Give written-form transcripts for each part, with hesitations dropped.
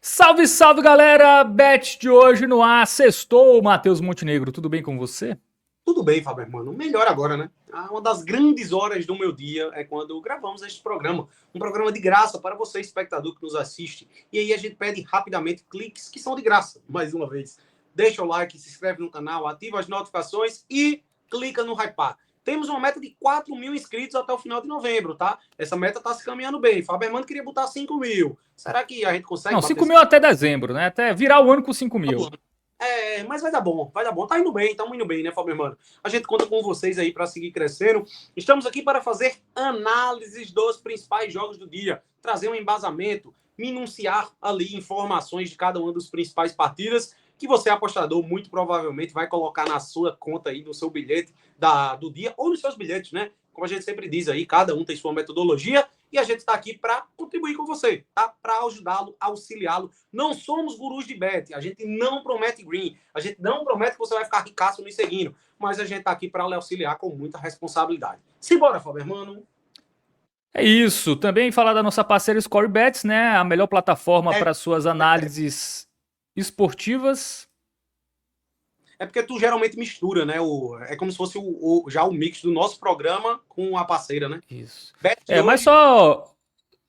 Salve, salve, galera! Bet de hoje no ar. Sextou, Matheus Montenegro. Tudo bem com você? Tudo bem, Fábio, mano. Melhor agora, né? Uma das grandes horas do meu dia é quando gravamos este programa. Um programa de graça para você, espectador que nos assiste. E aí a gente pede rapidamente cliques que são de graça. Mais uma vez, deixa o like, se inscreve no canal, ativa as notificações e clica no hypar. Temos uma meta de 4 mil inscritos até o final de novembro, tá? Essa meta tá se caminhando bem. Fábio Hermano queria botar 5 mil. Será que a gente consegue Não, bater 5 esse mil até dezembro, né? Até virar o ano com 5 mil. ano? Mas vai dar bom, vai dar bom. Tá indo bem, estamos indo bem, né, Fábio Hermano? A gente conta com vocês aí para seguir crescendo. Estamos aqui para fazer análises dos principais jogos do dia, trazer um embasamento, minuciar ali informações de cada uma das principais partidas que você, apostador, muito provavelmente vai colocar na sua conta aí, no seu bilhete do dia ou nos seus bilhetes, né? Como a gente sempre diz aí, cada um tem sua metodologia e a gente está aqui para contribuir com você, tá? Para ajudá-lo, auxiliá-lo. Não somos gurus de bet, a gente não promete green, a gente não promete que você vai ficar ricaço nos seguindo, mas a gente está aqui para lhe auxiliar com muita responsabilidade. Simbora, Fábio Hermano. É isso. Também falar da nossa parceira ScoreBets, né? A melhor plataforma É, para suas análises esportivas. é porque tu geralmente mistura, né? É como se fosse já o mix do nosso programa com a parceira, né? Isso. Bet de É, mas hoje.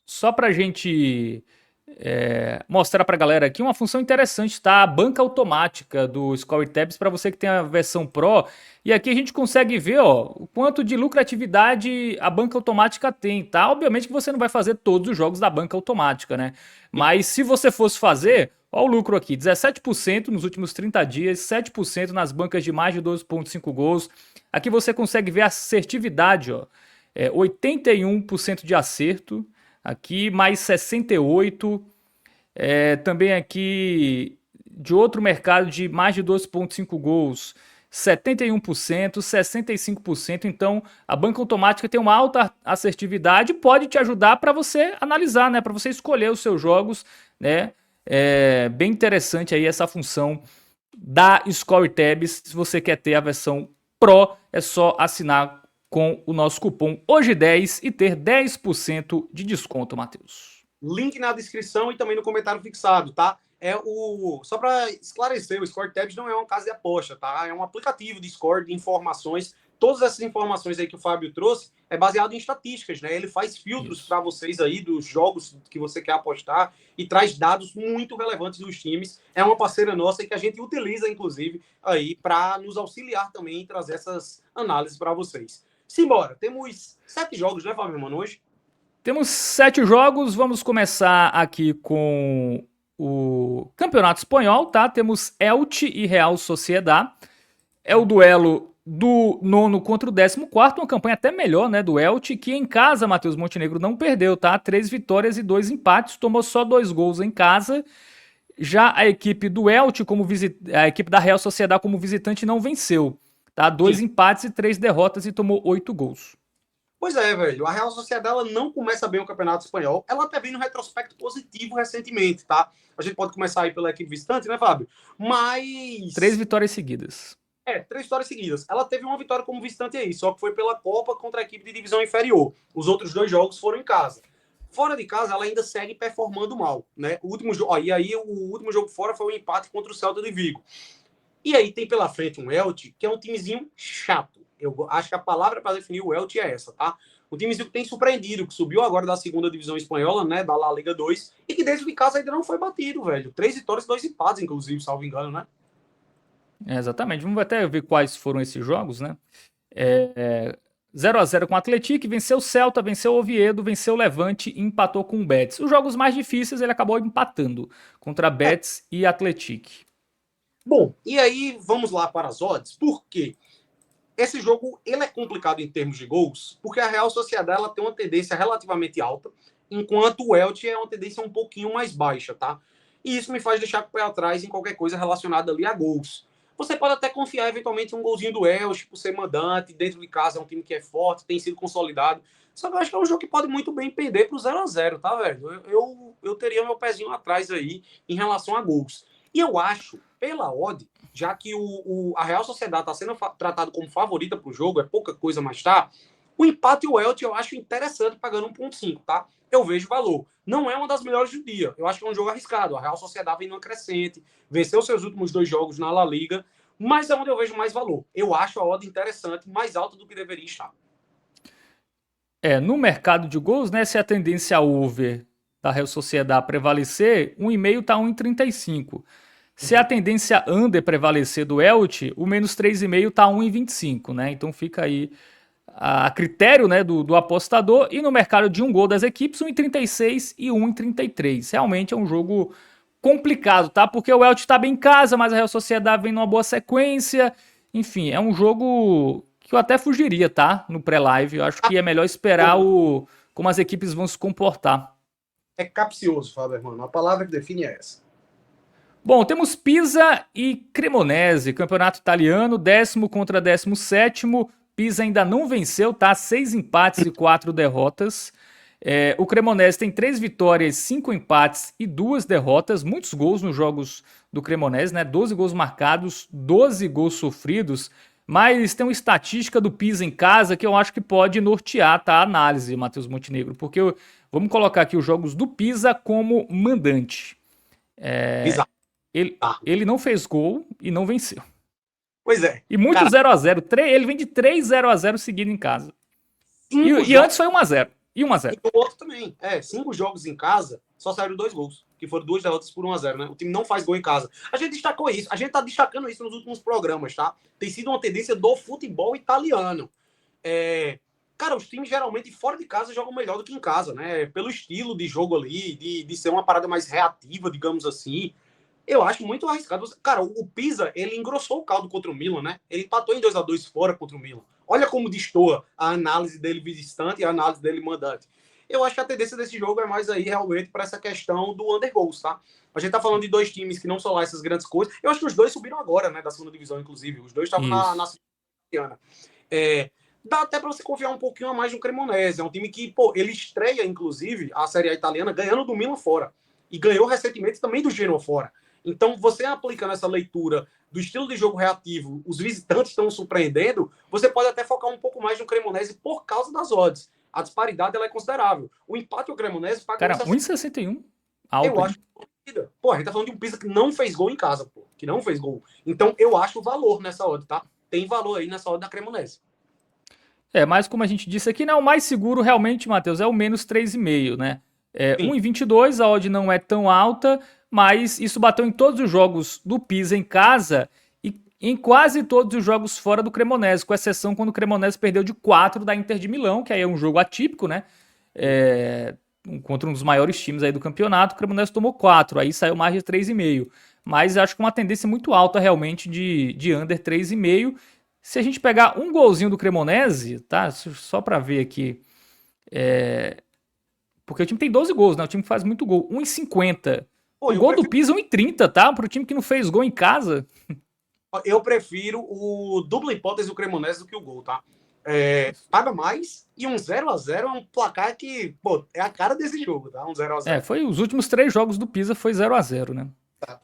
só pra gente mostrar pra galera aqui uma função interessante, tá? A banca automática do Score Tabs para você que tem a versão Pro. E aqui a gente consegue ver, ó, o quanto de lucratividade a banca automática tem, tá? Obviamente que você não vai fazer todos os jogos da banca automática, né? Mas se você fosse fazer, ó o lucro aqui, 17% nos últimos 30 dias, 7% nas bancas de mais de 12,5 gols. Aqui você consegue ver a assertividade, ó. 81% de acerto, aqui mais 68%. Também aqui de outro mercado de mais de 2,5 gols, 71%, 65%. Então, a banca automática tem uma alta assertividade, pode te ajudar para você analisar, né? Para você escolher os seus jogos, né? É bem interessante aí essa função da Score Tabs. Se você quer ter a versão Pro, é só assinar com o nosso cupom HOJE10 e ter 10% de desconto, Matheus. Link na descrição e também no comentário fixado, tá? Só para esclarecer, o Score Tabs não é uma casa de aposta, tá? É um aplicativo de score de informações. Todas essas informações aí que o Fábio trouxe é baseado em estatísticas, né? Ele faz filtros Isso. para vocês aí dos jogos que você quer apostar e traz dados muito relevantes dos times. É uma parceira nossa e que a gente utiliza, inclusive, aí para nos auxiliar também e trazer essas análises para vocês. Simbora, temos 7 jogos, né, Fábio, mano, hoje? Temos 7 jogos, vamos começar aqui com o Campeonato Espanhol, tá? Temos Elche e Real Sociedad. É o duelo do nono contra o 14º, uma campanha até melhor, né, do Elche, que em casa, Matheus Montenegro, não perdeu, tá? 3 vitórias e 2 empates, tomou só 2 gols em casa. Já a equipe do Elche, a equipe da Real Sociedad como visitante não venceu, tá? 2 Sim. empates e 3 derrotas e tomou 8 gols. Pois é, velho. A Real Sociedade ela não começa bem o Campeonato Espanhol. Ela até vem no retrospecto positivo recentemente, tá? A gente pode começar aí pela equipe visitante, né, Fábio? 3 Mas. vitórias seguidas. 3 vitórias seguidas. Ela teve uma vitória como visitante aí, só que foi pela Copa contra a equipe de divisão inferior. Os outros 2 jogos foram em casa. Fora de casa, ela ainda segue performando mal, né? E aí, o último jogo fora foi um empate contra o Celta de Vigo. E aí tem pela frente um Elche, que é um timezinho chato. Eu acho que a palavra para definir o Elche é essa, tá? Um timezinho que tem surpreendido, que subiu agora da segunda divisão espanhola, né? Da La Liga 2, e que dentro de casa ainda não foi batido, velho. 3 vitórias e 2 empates, inclusive, salvo engano, né? Exatamente. Vamos até ver quais foram esses jogos, né? 0-0 com o Atlético, venceu o Celta, venceu o Oviedo, venceu o Levante e empatou com o Betis. Os jogos mais difíceis ele acabou empatando contra Betis e Atlético. Bom, e aí vamos lá para as odds, porque esse jogo ele é complicado em termos de gols, porque a Real Sociedade ela tem uma tendência relativamente alta, enquanto o Elche é uma tendência um pouquinho mais baixa, tá? E isso me faz deixar com o pé atrás em qualquer coisa relacionada ali a gols. Você pode até confiar eventualmente em um golzinho do Elche por ser mandante, dentro de casa é um time que é forte, tem sido consolidado. Só que eu acho que é um jogo que pode muito bem pender para o 0-0, tá, velho? Eu teria meu pezinho atrás aí em relação a gols. E eu acho, pela odd, já que a Real Sociedade está sendo tratado como favorita para o jogo, é pouca coisa, mas tá. O empate e o Elche eu acho interessante pagando 1,5, tá? eu vejo valor. Não é uma das melhores do dia. Eu acho que é um jogo arriscado. A Real Sociedade vem numa crescente, venceu seus últimos 2 jogos na La Liga, mas é onde eu vejo mais valor. Eu acho a odd interessante, mais alta do que deveria estar. No mercado de gols, né, se a tendência over da Real Sociedade prevalecer, 1,5 tá 1,35. Se a tendência under prevalecer do Elche, o menos 3,5 tá 1,25, né? Então fica aí a critério, né, do apostador. E no mercado de um gol das equipes, 1,36 e 1,33. Realmente é um jogo complicado, tá? Porque o Elche tá bem em casa, mas a Real Sociedade vem numa boa sequência. Enfim, é um jogo que eu até fugiria, tá? No pré-live. Eu acho que é melhor esperar como as equipes vão se comportar. É capcioso, Fábio, mano. A palavra que define é essa. Bom, temos Pisa e Cremonese, campeonato italiano, 10º contra 17º. Pisa ainda não venceu, tá? 6 empates e 4 derrotas. O Cremonese tem 3 vitórias, 5 empates e 2 derrotas. Muitos gols nos jogos do Cremonese, né? 12 gols marcados, 12 gols sofridos. Mas tem uma estatística do Pisa em casa que eu acho que pode nortear, tá, a análise, Matheus Montenegro. Porque vamos colocar aqui os jogos do Pisa como mandante. Bizarro. Ele não fez gol e não venceu. Pois é. E muito 0x0. Ele vem de 3 0x0 seguido em casa. E antes foi 1x0. E 1x0. E o outro também. 5 jogos em casa, só saíram 2 gols. Que foram 2 derrotas por 1x0, né? O time não faz gol em casa. A gente destacou isso. A gente tá destacando isso nos últimos programas, tá? Tem sido uma tendência do futebol italiano. Cara, os times geralmente fora de casa jogam melhor do que em casa, né? Pelo estilo de jogo ali, de ser uma parada mais reativa, digamos assim. Eu acho muito arriscado. Cara, o Pisa, ele engrossou o caldo contra o Milan, né? Ele empatou em 2x2 fora contra o Milan. Olha como destoa a análise dele visitante e a análise dele mandante. Eu acho que a tendência desse jogo é mais aí realmente para essa questão do under goals, tá? A gente tá falando de 2 times que não são lá essas grandes coisas. Eu acho que os 2 subiram agora, né? Da segunda divisão, inclusive. Os 2 estavam na segunda. Dá até para você confiar um pouquinho a mais no Cremonese. É um time que, ele estreia, inclusive, a Série A italiana ganhando do Milan fora. E ganhou recentemente também do Genoa fora. Então, você aplicando essa leitura do estilo de jogo reativo, os visitantes estão surpreendendo, você pode até focar um pouco mais no Cremonese por causa das odds. A disparidade ela é considerável. O empate o Cremonese paga... Cara, 1,61. Alto. Eu acho. A gente tá falando de um Pisa que não fez gol em casa, que não fez gol. Então, eu acho o valor nessa odd, tá? Tem valor aí nessa odd da Cremonese. Mas como a gente disse aqui, né, o mais seguro realmente, Matheus, é o menos 3,5, né? 1,22, a odd não é tão alta, mas isso bateu em todos os jogos do Pisa em casa e em quase todos os jogos fora do Cremonese, com exceção quando o Cremonese perdeu de 4 da Inter de Milão, que aí é um jogo atípico, né? Contra um dos maiores times aí do campeonato, o Cremonese tomou 4, aí saiu mais de 3,5. Mas acho que uma tendência muito alta realmente de under 3,5. Se a gente pegar um golzinho do Cremonese, tá? Só para ver aqui. Porque o time tem 12 gols, né? O time que faz muito gol. 1,50. O gol do Pisa 1,30, tá? Pro time que não fez gol em casa. Eu prefiro o dupla hipótese do Cremonese do que o gol, tá? Paga mais e um 0x0 é um placar que, é a cara desse jogo, tá? Um 0x0. Foi os últimos 3 jogos do Pisa foi 0x0, né? Tá.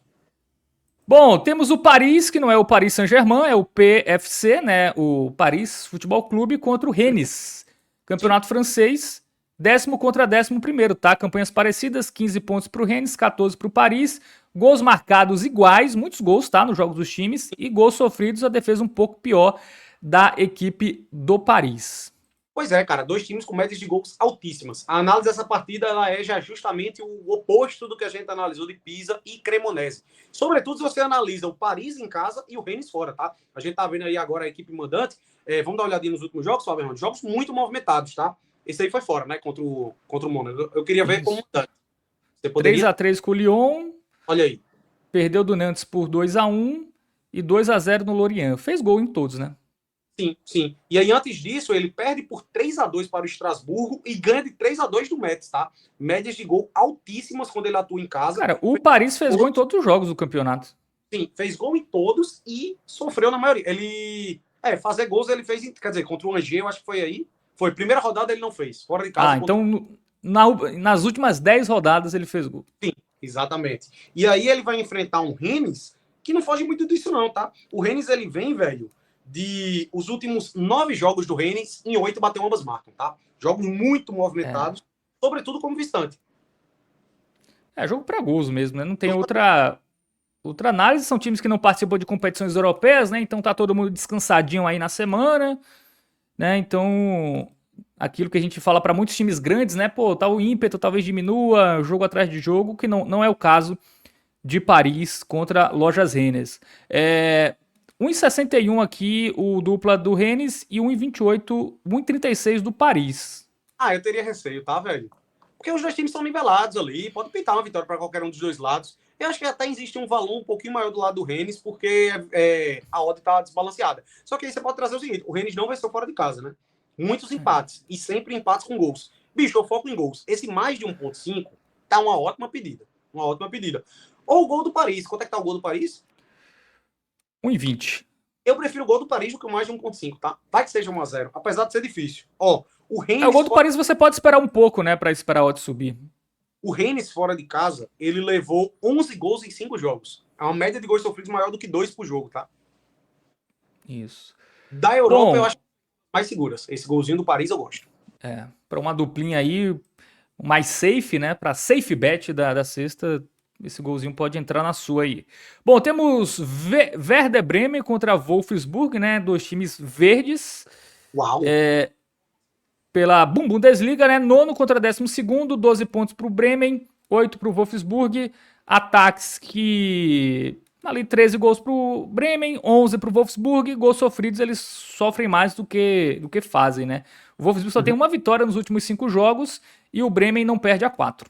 Bom, temos o Paris, que não é o Paris Saint-Germain, é o PFC, né? O Paris Futebol Clube contra o Rennes. Campeonato francês, 10º contra 11º, tá? Campanhas parecidas, 15 pontos pro Rennes, 14 pro Paris. Gols marcados iguais, muitos gols, tá? Nos jogos dos times. E gols sofridos, a defesa um pouco pior da equipe do Paris. Pois é, cara, 2 times com médias de gols altíssimas. A análise dessa partida ela é já justamente o oposto do que a gente analisou de Pisa e Cremonese. Sobretudo se você analisa o Paris em casa e o Rennes fora, tá? A gente tá vendo aí agora a equipe mandante. Vamos dar uma olhadinha nos últimos jogos, Fábio? Jogos muito movimentados, tá? Esse aí foi fora, né? Contra o Mônaco. Eu queria ver como mandante. Você poderia... 3x3 com o Lyon. Olha aí. Perdeu do Nantes por 2x1 e 2x0 no Lorient. Fez gol em todos, né? Sim. E aí, antes disso, ele perde por 3x2 para o Estrasburgo e ganha de 3x2 do Metz, tá? Médias de gol altíssimas quando ele atua em casa. Cara, o Paris fez gol em todos os jogos do campeonato. Sim, fez gol em todos e sofreu na maioria. Ele... fazer gols ele fez... Quer dizer, contra o Angers, eu acho que foi aí. Foi, primeira rodada ele não fez. Fora de casa... Então nas últimas 10 rodadas ele fez gol. Sim, exatamente. E aí ele vai enfrentar um Rennes que não foge muito disso não, tá? O Rennes, ele vem, velho, de os últimos 9 jogos do Rennes, em 8 bateu ambas marcas, tá? Jogos muito movimentados. sobretudo como visitante. É jogo para gols mesmo, né? Não tem outra análise. São times que não participam de competições europeias, né? Então tá todo mundo descansadinho aí na semana, né? Então, aquilo que a gente fala para muitos times grandes, né? Pô, tá o ímpeto talvez diminua, jogo atrás de jogo, que não é o caso de Paris contra Lojas Rennes. 1,61 aqui o dupla do Rennes e 1,28, 1,36 do Paris. Ah, eu teria receio, tá, velho? Porque os dois times são nivelados ali, pode pintar uma vitória para qualquer um dos dois lados. Eu acho que até existe um valor um pouquinho maior do lado do Rennes, porque a odd tá desbalanceada. Só que aí você pode trazer o seguinte: o Rennes não venceu fora de casa, né? Muitos empates, e sempre empates com gols. Bicho, eu foco em gols. Esse mais de 1,5 tá uma ótima pedida. Uma ótima pedida. Ou o gol do Paris. Quanto é que tá o gol do Paris? 1,20. Eu prefiro o gol do Paris do que o mais de 1,5, tá? Vai que seja 1-0, apesar de ser difícil. Ó, o O gol Rennes do Paris você pode esperar um pouco, né? Pra esperar a odd subir. O Rennes, fora de casa, ele levou 11 gols em 5 jogos. É uma média de gols sofridos maior do que 2 por jogo, tá? Isso. Da Europa, eu Bom, acho mais seguras. Esse golzinho do Paris eu gosto. para uma duplinha aí mais safe, né? Para safe bet da sexta, esse golzinho pode entrar na sua aí. Bom, temos Werder Bremen contra Wolfsburg, né? Dois times verdes. Uau! Pela Bundesliga, né? Nono contra 12º, 12 pontos para o Bremen, 8 para o Wolfsburg. Ataques que ali 13 gols para o Bremen, 11 para o Wolfsburg. Gols sofridos eles sofrem mais do que fazem, né? O Wolfsburg só tem uma vitória nos últimos 5 jogos e o Bremen não perde a 4.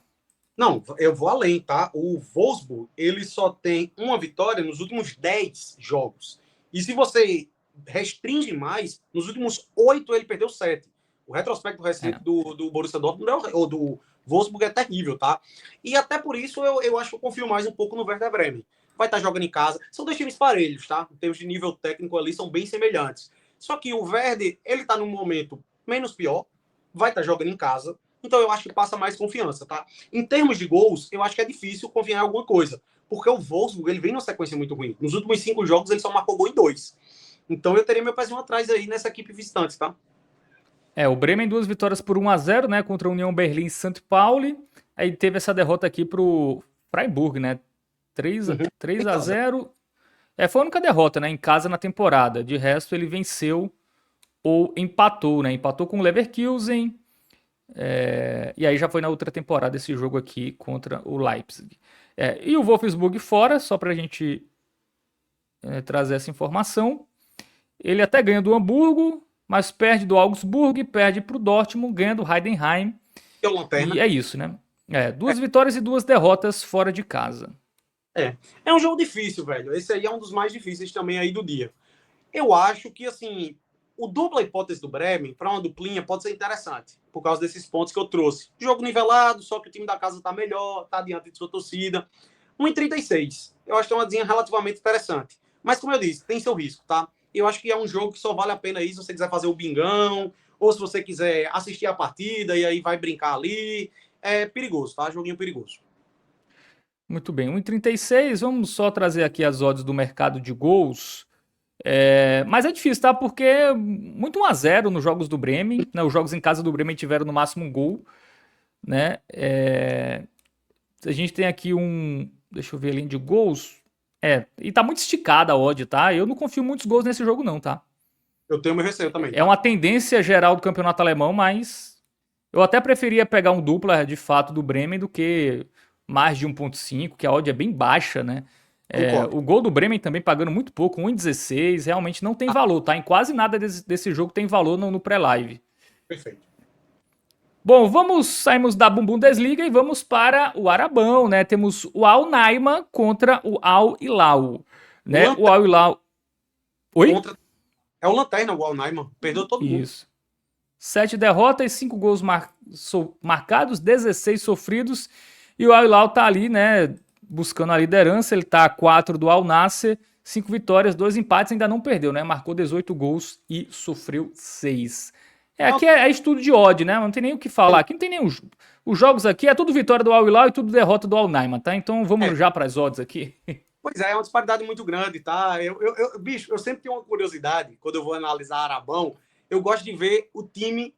Não, eu vou além, tá? O Wolfsburg, ele só tem uma vitória nos últimos 10 jogos. E se você restringe mais, nos últimos 8 ele perdeu 7. O retrospecto recente do Borussia Dortmund ou do Wolfsburg é terrível, tá? E até por isso eu acho que eu confio mais um pouco no Werder Bremen. Vai estar jogando em casa. São dois times parelhos, tá? Em termos de nível técnico ali, são bem semelhantes. Só que o Werder, ele tá num momento menos pior, vai estar jogando em casa. Então eu acho que passa mais confiança, tá? Em termos de gols, eu acho que é difícil confiar em alguma coisa. Porque o Wolfsburg, ele vem numa sequência muito ruim. Nos últimos 5 jogos, ele só marcou gol em 2. Então eu teria meu pezinho atrás aí nessa equipe visitante, tá? O Bremen 2 vitórias por 1-0, né? Contra a União Berlim e St. Pauli. Aí teve essa derrota aqui pro Freiburg, né? 3 Em a casa. 0 Foi a única derrota, né? Em casa na temporada. De resto, ele venceu ou empatou, né? Empatou com o Leverkusen. E aí já foi na outra temporada esse jogo aqui contra o Leipzig. E o Wolfsburg fora, só pra gente trazer essa informação. Ele até ganha do Hamburgo, mas perde do Augsburg, perde pro Dortmund, ganha do Heidenheim. Que é o E Lanterna. é isso, né? 2 vitórias e 2 derrotas fora de casa. É um jogo difícil, velho. Esse aí é um dos mais difíceis também aí do dia. Eu acho que, assim, o dupla hipótese do Bremen, para uma duplinha, pode ser interessante, por causa desses pontos que eu trouxe. Jogo nivelado, só que o time da casa tá melhor, tá diante de sua torcida. 1,36. Eu acho que é uma dizinha relativamente interessante. Mas, como eu disse, tem seu risco, tá? Eu acho que é um jogo que só vale a pena aí se você quiser fazer o bingão, ou se você quiser assistir a partida e aí vai brincar ali. É perigoso, tá? Joguinho perigoso. Muito bem, 1,36. Vamos só trazer aqui as odds do mercado de gols. Mas é difícil, tá? Porque muito 1-0 nos jogos do Bremen. Né? Os jogos em casa do Bremen tiveram no máximo um gol. Né? A gente tem aqui um. Deixa eu ver além de gols. E tá muito esticada a odd, tá? Eu não confio em muitos gols nesse jogo, não, tá? Eu tenho meu receio também, É tá? uma tendência geral do campeonato alemão, mas eu até preferia pegar um dupla de fato do Bremen do que mais de 1,5, que a odd é bem baixa, né? Concordo. O gol do Bremen também pagando muito pouco, 1,16, realmente não tem valor, tá? Em quase nada desse jogo tem valor no pré-live. Perfeito. Bom, saímos da Bundesliga e vamos para o Arabão, né? Temos o Al Naima contra o Al Hilal, né? O Al Hilal. Oi? Contra... É o Lanterna, o Al Naiman. Perdeu todo mundo. Isso. 7 derrotas, 5 gols marcados, 16 sofridos. E o Al Hilal tá ali, né? Buscando a liderança. Ele tá a 4 do Al Nassr, 5 vitórias, 2 empates, ainda não perdeu, né? Marcou 18 gols e sofreu 6. Aqui é estudo de odd, né? Não tem nem o que falar. Aqui não tem nem os jogos aqui, é tudo vitória do Al Hilal e tudo derrota do Al Naima, tá? Então vamos já para as odds aqui. Pois é uma disparidade muito grande, tá? Bicho, eu sempre tenho uma curiosidade, quando eu vou analisar Arabão, eu gosto de ver o time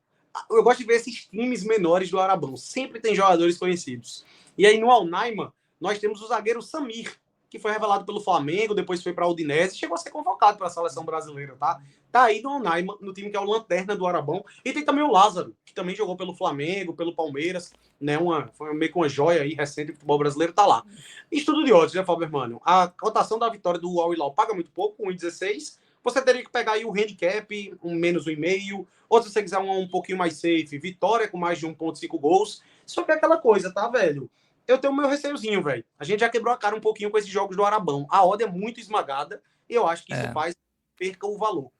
Eu gosto de ver esses times menores do Arabão. Sempre tem jogadores conhecidos. E aí no Alnaima, nós temos o zagueiro Samir, que foi revelado pelo Flamengo, depois foi para a Udinese, chegou a ser convocado para a seleção brasileira, tá? Tá aí no Alnaima, no time que é o Lanterna do Arabão. E tem também o Lázaro, que também jogou pelo Flamengo, pelo Palmeiras, né? Foi meio que uma joia aí recente do futebol brasileiro, tá lá. Estudo de odds, né, Fábio Hermano? A cotação da vitória do Al Hilal paga muito pouco, 1,16. Você teria que pegar aí o handicap, um menos 1,5. Ou se você quiser um pouquinho mais safe, vitória com mais de 1,5 gols. Só que é aquela coisa, tá, velho? Eu tenho o meu receiozinho, velho. A gente já quebrou a cara um pouquinho com esses jogos do Arabão. A odd é muito esmagada e eu acho que isso faz perca o valor.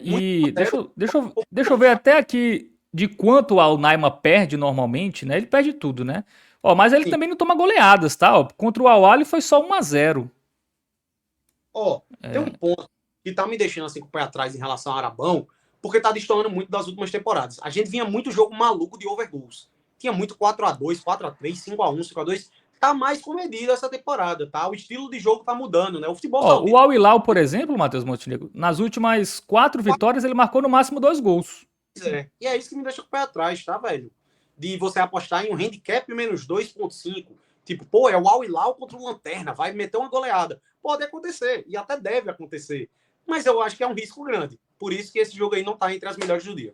E deixa eu ver até aqui de quanto o Al-Naima perde normalmente, né? Ele perde tudo, né? Ó, mas ele também não toma goleadas, tá? Ó, contra o Al-Ahly foi só 1-0. Ó, tem um ponto que tá me deixando assim com o pé atrás em relação ao Arabão, porque tá destoando muito das últimas temporadas. A gente vinha muito jogo maluco de overgoals. Tinha muito 4-2, 4-3, 5-1, 5-2. Tá mais comedido essa temporada, tá? O estilo de jogo tá mudando, né? O futebol O Al Hilal, por exemplo, Matheus Montenegro, nas últimas 4 vitórias ele marcou no máximo 2 gols. E é isso que me deixa com o pé atrás, tá, velho? De você apostar em um handicap menos 2,5. Tipo, pô, é o Al Hilal contra o Lanterna, vai meter uma goleada. Pode acontecer, e até deve acontecer. Mas eu acho que é um risco grande. Por isso que esse jogo aí não tá entre as melhores do dia.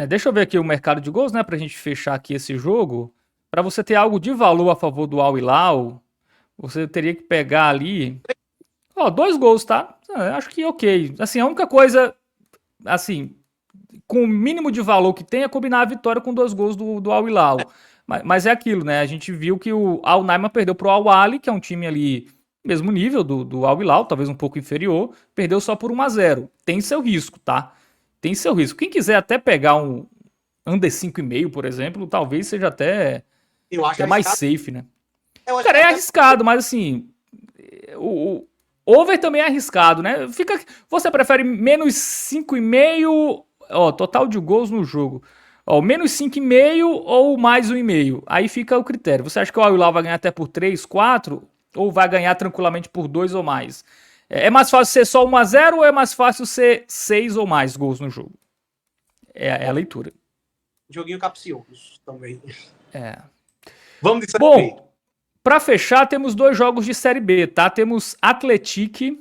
Deixa eu ver aqui o mercado de gols, né, pra gente fechar aqui esse jogo. Pra você ter algo de valor a favor do Al Hilal, você teria que pegar ali... Ó, 2 gols, tá? Acho que ok. Assim, a única coisa, assim, com o mínimo de valor que tem é combinar a vitória com 2 gols do Al Hilal. Mas é aquilo, né? A gente viu que o Al Naima perdeu pro Al Ahly, que é um time ali mesmo nível do Al Hilal, talvez um pouco inferior, perdeu só por 1-0. Tem seu risco, tá? Tem seu risco. Quem quiser até pegar um under 5,5, por exemplo, talvez seja até mais safe, né? Cara, é arriscado, mas assim, o over também é arriscado, né? Você prefere menos 5,5, ó, total de gols no jogo. Ó, menos 5,5 ou mais 1,5. Aí fica o critério. Você acha que o Al Hilal vai ganhar até por 3, 4? Ou vai ganhar tranquilamente por 2 ou mais? É mais fácil ser só 1-0 ou é mais fácil ser 6 ou mais gols no jogo? É a leitura. Joguinho capcioso também. Vamos de Série B. Bom, para fechar, temos 2 jogos de Série B, tá? Temos Atlético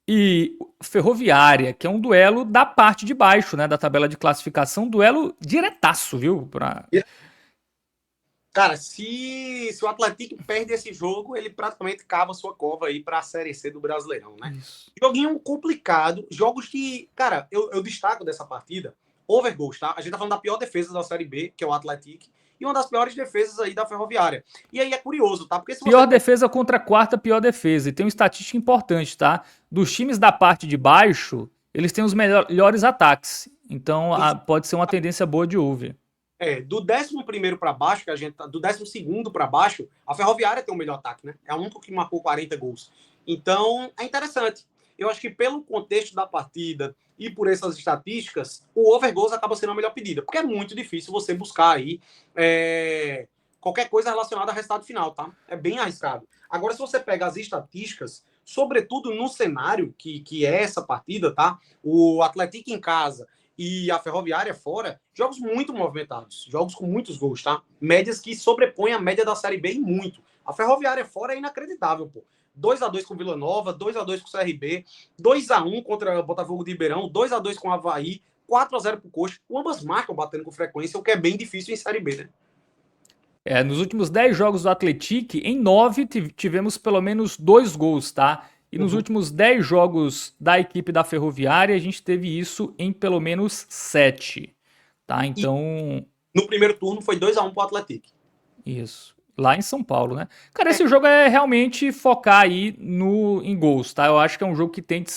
e Ferroviária, que é um duelo da parte de baixo, né, da tabela de classificação, duelo diretaço, viu? Cara, se o Atlético perde esse jogo, ele praticamente cava sua cova aí para a Série C do Brasileirão, né? Isso. Joguinho complicado, jogos que, cara, eu destaco dessa partida, overgoals, tá? A gente tá falando da pior defesa da Série B, que é o Atlético, e uma das piores defesas aí da Ferroviária. E aí é curioso, tá? Porque se pior defesa contra a quarta pior defesa. E tem uma estatística importante, tá? Dos times da parte de baixo, eles têm os melhores ataques. Então, pode ser uma tendência boa de over. Do 11º para baixo, que a gente do 12º para baixo, a Ferroviária tem o melhor ataque, né? É a única que marcou 40 gols. Então, é interessante. Eu acho que pelo contexto da partida e por essas estatísticas, o overgoals acaba sendo a melhor pedida, porque é muito difícil você buscar aí qualquer coisa relacionada ao resultado final, tá? É bem arriscado. Agora, se você pega as estatísticas, sobretudo no cenário que é essa partida, tá? O Atlético em casa e a Ferroviária fora, jogos muito movimentados, jogos com muitos gols, tá? Médias que sobrepõem a média da Série B e muito. A Ferroviária fora é inacreditável, pô. 2-2 com Vila Nova, 2-2 com o CRB, 2-1 contra o Botafogo de Ribeirão, 2-2 com o Avaí, 4-0 pro Coxa. Ambas marcam batendo com frequência, o que é bem difícil em Série B, né? Nos últimos 10 jogos do Atlético, em 9 tivemos pelo menos 2 gols, tá? E nos últimos 10 jogos da equipe da Ferroviária, a gente teve isso em pelo menos 7, tá? Então... E no primeiro turno foi 2-1 pro Atlético. Isso. Lá em São Paulo, né? Cara, esse jogo é realmente focar aí em gols, tá? Eu acho que é um jogo que tem que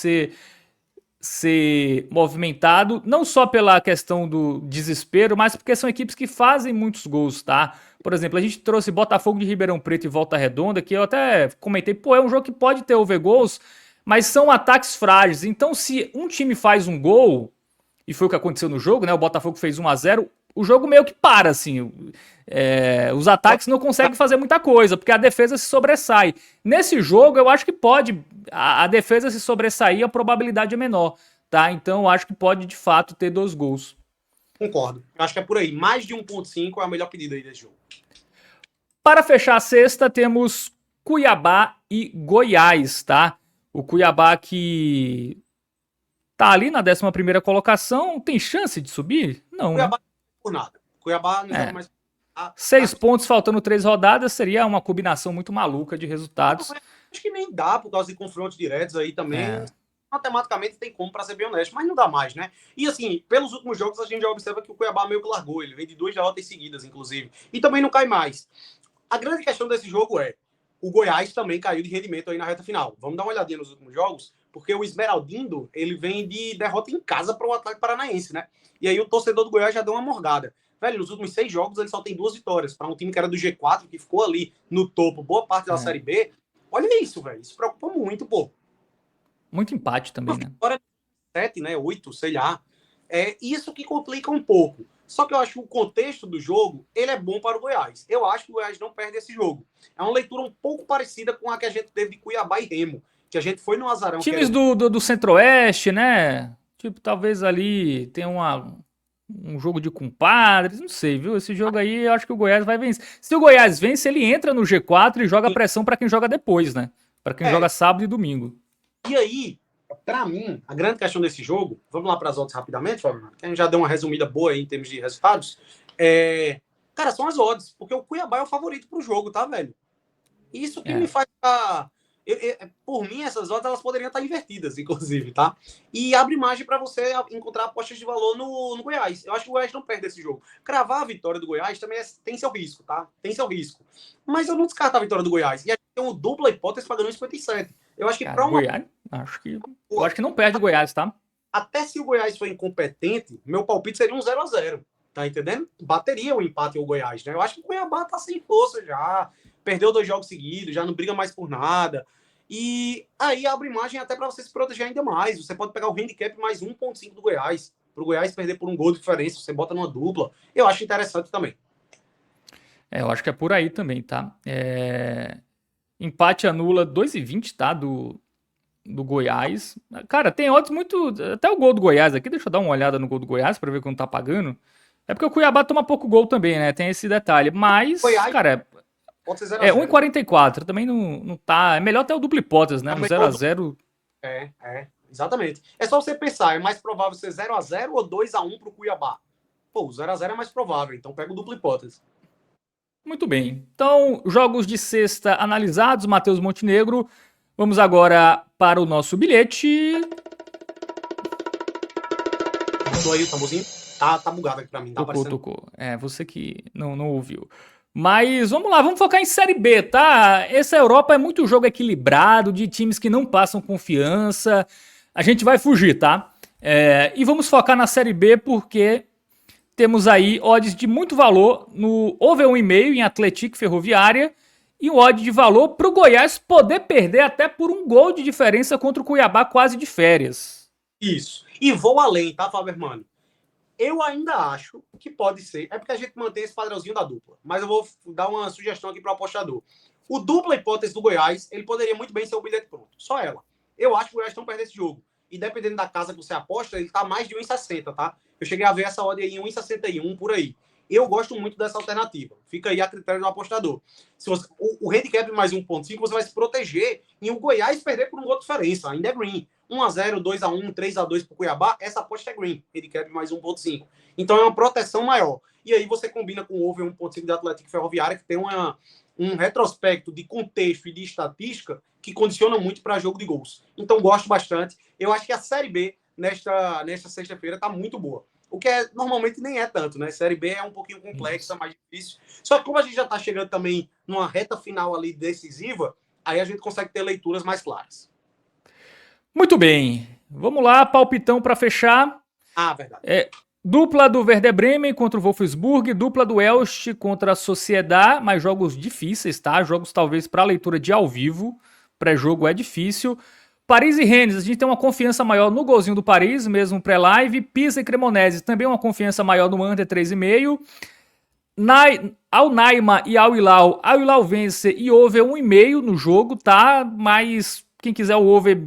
ser movimentado, não só pela questão do desespero, mas porque são equipes que fazem muitos gols, tá? Por exemplo, a gente trouxe Botafogo de Ribeirão Preto e Volta Redonda, que eu até comentei, pô, é um jogo que pode ter overgoals, mas são ataques frágeis. Então, se um time faz um gol, e foi o que aconteceu no jogo, né? O Botafogo fez 1-0, o jogo meio que para, assim. Os ataques não conseguem fazer muita coisa, porque a defesa se sobressai. Nesse jogo, eu acho que pode a defesa se sobressair, a probabilidade é menor. tá? Então eu acho que pode de fato ter 2 gols. Concordo. Eu acho que é por aí. Mais de 1,5 é a melhor pedida aí desse jogo. Para fechar a sexta, temos Cuiabá e Goiás, tá? O Cuiabá que tá ali na 11ª colocação, tem chance de subir? Não, né? Cuiabá não por nada. Cuiabá não joga É. mais. 6 pontos faltando 3 rodadas seria uma combinação muito maluca de resultados. Acho que nem dá por causa de confrontos diretos aí também. É. Matematicamente tem como, para ser bem honesto, mas não dá mais, né? E assim, pelos últimos jogos a gente já observa que o Cuiabá meio que largou. Ele vem de 2 derrotas seguidas, inclusive. E também não cai mais. A grande questão desse jogo é: o Goiás também caiu de rendimento aí na reta final. Vamos dar uma olhadinha nos últimos jogos, porque o Esmeraldindo, ele vem de derrota em casa para o Atlético Paranaense, né? E aí o torcedor do Goiás já deu uma morgada. Velho, nos últimos 6 jogos ele só tem 2 vitórias. Para um time que era do G4, que ficou ali no topo boa parte da Série B. Olha isso, velho. Isso preocupa muito, pô. Muito empate também, né? Vitória 7, né? 8, sei lá. É isso que complica um pouco. Só que eu acho que o contexto do jogo, ele é bom para o Goiás. Eu acho que o Goiás não perde esse jogo. É uma leitura um pouco parecida com a que a gente teve de Cuiabá e Remo, que a gente foi no Azarão. Times do Centro-Oeste, né? Tipo, talvez ali tenha um jogo de compadres, não sei, viu? Esse jogo aí, eu acho que o Goiás vai vencer. Se o Goiás vence, ele entra no G4 e joga pressão para quem joga depois, né? Para quem joga sábado e domingo. E aí, para mim, a grande questão desse jogo, vamos lá para as odds rapidamente, Fábio, que a gente já deu uma resumida boa aí em termos de resultados. Cara, são as odds, porque o Cuiabá é o favorito pro jogo, tá, velho? Isso que me faz por mim, essas odds elas poderiam estar invertidas, inclusive, tá? E abre margem para você encontrar apostas de valor no Goiás. Eu acho que o Goiás não perde esse jogo. Cravar a vitória do Goiás também tem seu risco, tá? Tem seu risco. Mas eu não descarto a vitória do Goiás. E a gente tem uma dupla hipótese pagando 57. Eu acho que para uma... Goiás, eu acho que não perde o Goiás, tá? Até se o Goiás for incompetente, meu palpite seria um 0-0. Tá entendendo? Bateria o empate o Goiás, né? Eu acho que o Cuiabá tá sem força já. Perdeu 2 jogos seguidos, já não briga mais por nada. E aí abre margem até para você se proteger ainda mais. Você pode pegar o handicap mais 1,5 do Goiás. Para o Goiás perder por um gol de diferença, você bota numa dupla. Eu acho interessante também. Eu acho que é por aí também, tá? Empate anula 2,20, tá? Do Goiás. Cara, tem odds muito... Até o gol do Goiás aqui, deixa eu dar uma olhada no gol do Goiás para ver quanto tá pagando. É porque o Cuiabá toma pouco gol também, né? Tem esse detalhe. Mas, Goiás, cara... pode ser 0 a 0. 1,44. Também não tá... É melhor ter o duplo hipótese, né? No 0x0... Exatamente. É só você pensar, é mais provável ser 0-0 ou 2-1 pro Cuiabá? Pô, o 0-0 é mais provável, então pega o duplo hipótese. Muito bem. Então, jogos de sexta analisados, Matheus Montenegro. Vamos agora para o nosso bilhete. Tocou aí o tamborzinho? Tá bugado aqui pra mim. Tá Tocou. Você que não ouviu. Mas vamos lá, vamos focar em Série B, tá? Essa Europa é muito jogo equilibrado, de times que não passam confiança. A gente vai fugir, tá? E vamos focar na Série B porque temos aí odds de muito valor no over 1,5 em Atlético Ferroviária e um odd de valor para o Goiás poder perder até por um gol de diferença contra o Cuiabá quase de férias. Isso. E vou além, tá, Fábio Hermano? Eu ainda acho que pode ser. É porque a gente mantém esse padrãozinho da dupla. Mas eu vou dar uma sugestão aqui para o apostador. O dupla hipótese do Goiás, ele poderia muito bem ser o bilhete pronto. Só ela. Eu acho que o Goiás não perde esse jogo. E dependendo da casa que você aposta, ele tá mais de 1,60, tá? Eu cheguei a ver essa odd aí em 1,61 por aí. Eu gosto muito dessa alternativa. Fica aí a critério do apostador. Se você, o handicap mais 1,5, você vai se proteger em o Goiás perder por um gol de diferença. Ainda é green. 1-0, 2-1, 3-2 para o Cuiabá, essa aposta é green. Handicap mais 1,5. Então é uma proteção maior. E aí você combina com o over 1,5 da Atlético Ferroviária, que tem um retrospecto de contexto e de estatística que condiciona muito para jogo de gols. Então gosto bastante. Eu acho que a Série B nesta sexta-feira está muito boa. O que normalmente nem é tanto, né? Série B é um pouquinho complexa, mais difícil. Só que como a gente já está chegando também numa reta final ali decisiva, aí a gente consegue ter leituras mais claras. Muito bem. Vamos lá, palpitão para fechar. Verdade. Dupla do Werder Bremen contra o Wolfsburg, dupla do Elst contra a Sociedad, mas jogos difíceis, tá? Jogos talvez para leitura de ao vivo. Pré-jogo é difícil. Paris e Rennes, a gente tem uma confiança maior no golzinho do Paris, mesmo pré-live. Pisa e Cremonese, também uma confiança maior no under 3,5. Al Naima e Al Hilal vence e over 1,5 no jogo, tá? Mas quem quiser o over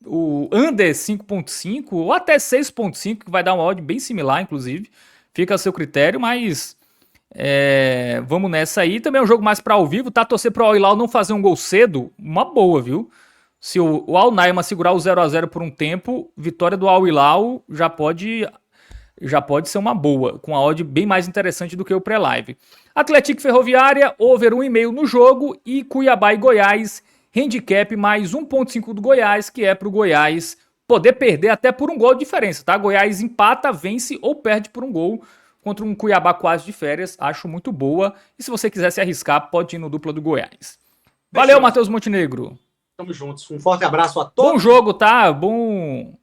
o under 5.5 ou até 6.5, que vai dar uma odd bem similar, inclusive. Fica a seu critério, mas vamos nessa aí. Também é um jogo mais para ao vivo, tá? Torcer pro Al Hilal não fazer um gol cedo, uma boa, viu? Se o Al Naima segurar o 0-0 por um tempo, vitória do Al Hilal já pode ser uma boa, com a odd bem mais interessante do que o pré-live. Atlético Ferroviária, over 1,5 no jogo, e Cuiabá e Goiás, handicap mais 1,5 do Goiás, que é pro Goiás poder perder até por um gol de diferença, tá? Goiás empata, vence ou perde por um gol contra um Cuiabá quase de férias, acho muito boa. E se você quiser se arriscar, pode ir no dupla do Goiás. Valeu, Matheus Montenegro. Tamo juntos. Um forte abraço a todos. Bom jogo, tá? Bom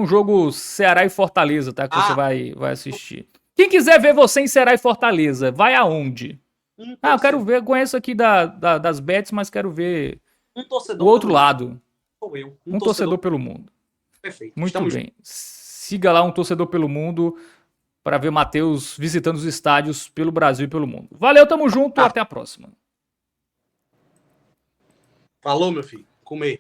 jogo Ceará e Fortaleza, tá? Que você vai assistir. Quem quiser ver você em Ceará e Fortaleza, vai aonde? Eu quero ver, conheço aqui das bets, mas quero ver o outro lado. Sou eu. Um torcedor pelo mundo. Perfeito. Muito bem. Siga lá um torcedor pelo mundo para ver Matheus visitando os estádios pelo Brasil e pelo mundo. Valeu, tamo junto, até a próxima. Falou, meu filho. Comer.